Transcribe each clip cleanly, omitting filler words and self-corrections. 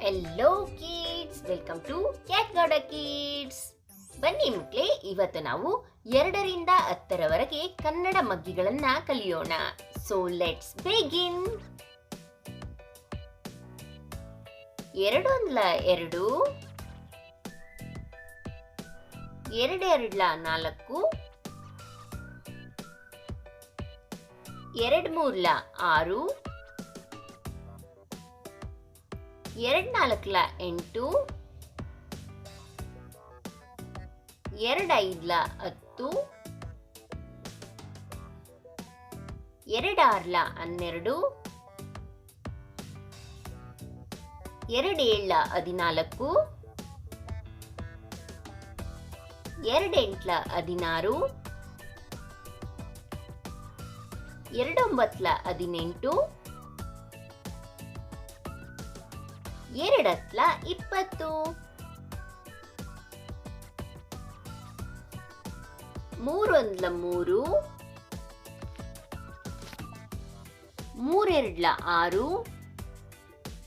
Hello kids, welcome to cat guard kids. ಬನ್ನಿ ಮಕ್ಕಳೇ, ಇವತ್ತು ನಾವು 2ರಿಂದ 10ರವರೆಗೆ ಕನ್ನಡ ಮಗ್ಗಿಗಳನ್ನ ಕಲಿಯೋಣ. So let's begin. 2 1 2, 2 2 4, 2 3 6, 2 4 8, 2 5 10, 2 6 12, 2 7 14, 2 8 16, 2 9 18, 2 20, 3 1 3, 3 2 6, 3 3 9, 3 4 12, 3 5 15, 3 6 18, 3 7 21, 3 8 24, 3 9 27, 3 30, 4 1 4, 4 2 8, 4 3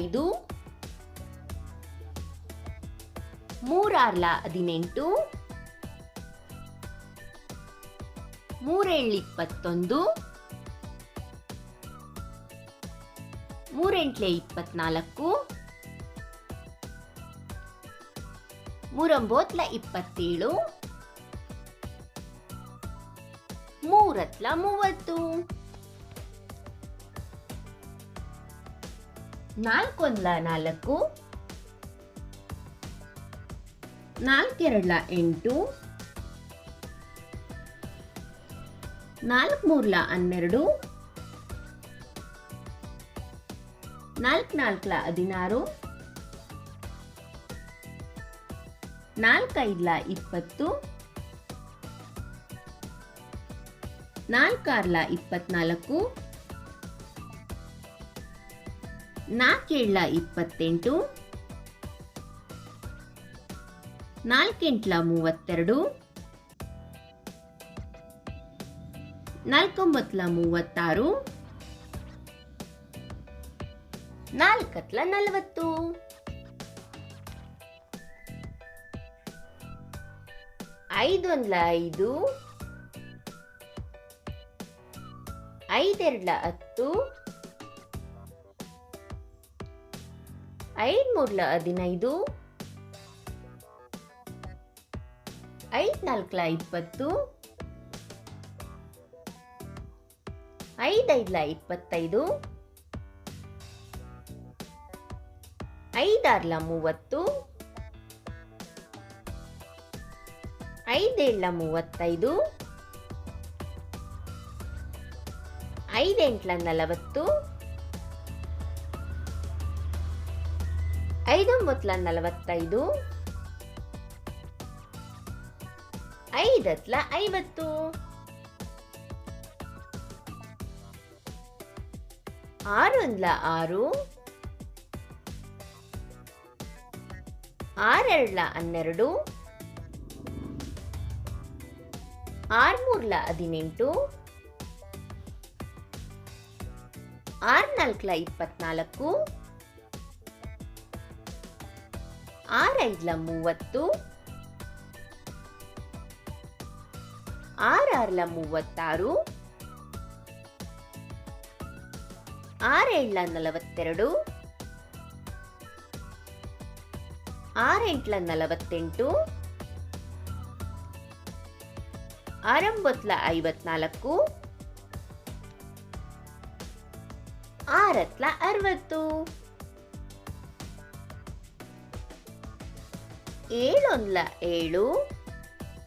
12, 4 4 16, 4 5 20, 4 6 24, 4 7 28, 4 8 32, 4 9 36, 4 40, 5 1 5, 5 2 10, 5 3 15, 5 4 20, 5 5 25, 5 6 30, 5 7 35, 5 8 40, 5 9 45, 5 50, 6 1 6, 6 2 12, 6 3 18, 6 4 24, 6 5 30, 6 6 36, 6 7 42, 6 8 48, 6 9 54, 6 60, 7 1 7, 7 2 14, 7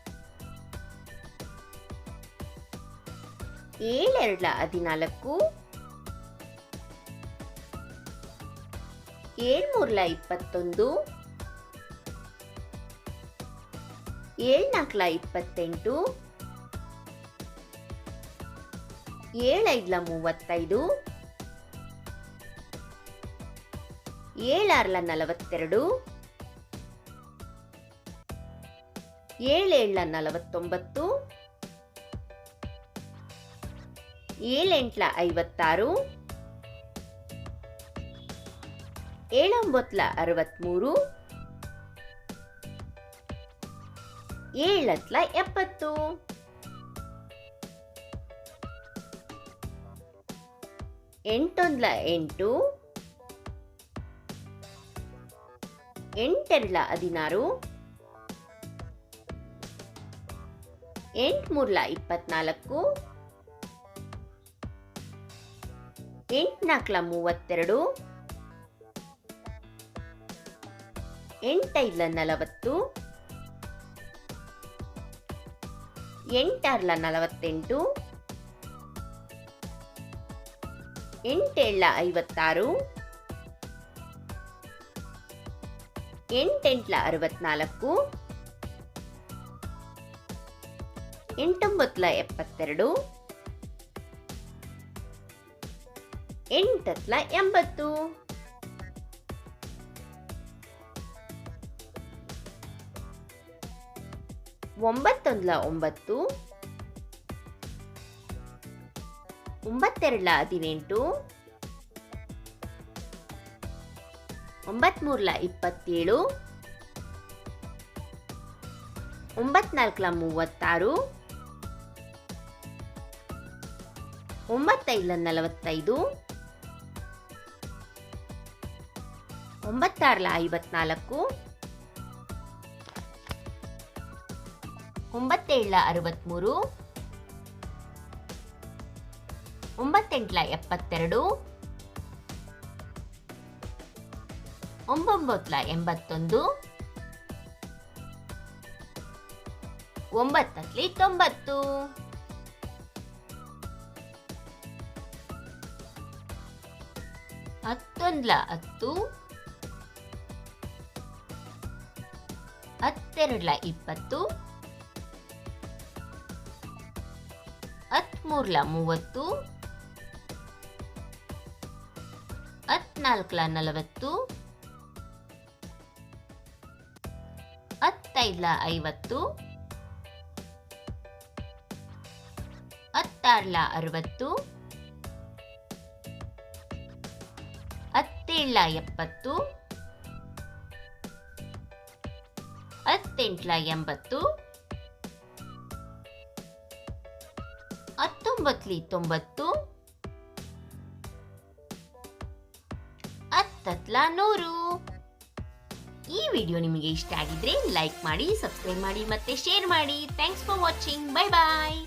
3 21, 7 4 28, 7 5 35, 7 6 42, ಏಳೇಳ 49, ಏಳೆಂಟ್ಲ 56, ಏಳೊಂಬತ್ಲ 63, ಏಳತ್ಲ 70, ಎಂಟೊಂದ್ಲ 8, ಎಂಟೆರಡ್ಲ 16, ಎಂಟ್ಮೂರ್ಲ 24, ಎಂಟ್ನಾಲ್ಕಲ 32, ಎಂಟೈದ್ಲ 40, ಎಂಟಾರ್ಲ 48, ಎಂಟೇಳ 56, ಎಂಟೆಂಟ್ಲ 64, ಎಂಟೊಂಬತ್ಲ 72, ಎಂಟತ್ಲ 80, ಒಂಬತ್ತೊಂದ್ಲ 9, ಒಂಬತ್ತೆರಡ್ಲ 18, ಒಂಬತ್ಮೂರ್ಲ 27, ಒಂಬತ್ನಾಲ್ಕಲ 36, ಒಂಬತ್ತೈದ್ಲ 45, ಒಂಬತ್ತಾರ್ಲ 54, ಒಂಬತ್ತೇಳ 63, ಒಂಬತ್ತೆಂಟ್ಲ 72, ಒಂಬೊಂಬತ್ಲ 81, ಒಂಬತ್ತತ್ಲಿ 90, ಹತ್ತೊಂದ್ಲ 10, ಹತ್ತೆರಡ್ಲ 20, ಹತ್ಮೂರ್ಲ 30, ಹತ್ನಾಲ್ಕಲ 40, ಹತ್ತೈದ್ಲ 50, ಹತ್ತಾರ್ಲ 60, ಹತ್ತೇಳ 70, ಹತ್ತೆಂಟ್ಲ 80, ಹತ್ತೊಂಬತ್ಲಿ 90, ಹತ್ತತ್ಲ 100. ಈ ವಿಡಿಯೋ ನಿಮಗೆ ಇಷ್ಟ ಆಗಿದ್ರೆ ಲೈಕ್ ಮಾಡಿ, ಸಬ್ಸ್ಕ್ರೈಬ್ ಮಾಡಿ ಮತ್ತೆ ಶೇರ್ ಮಾಡಿ. Thanks for watching. Bye bye.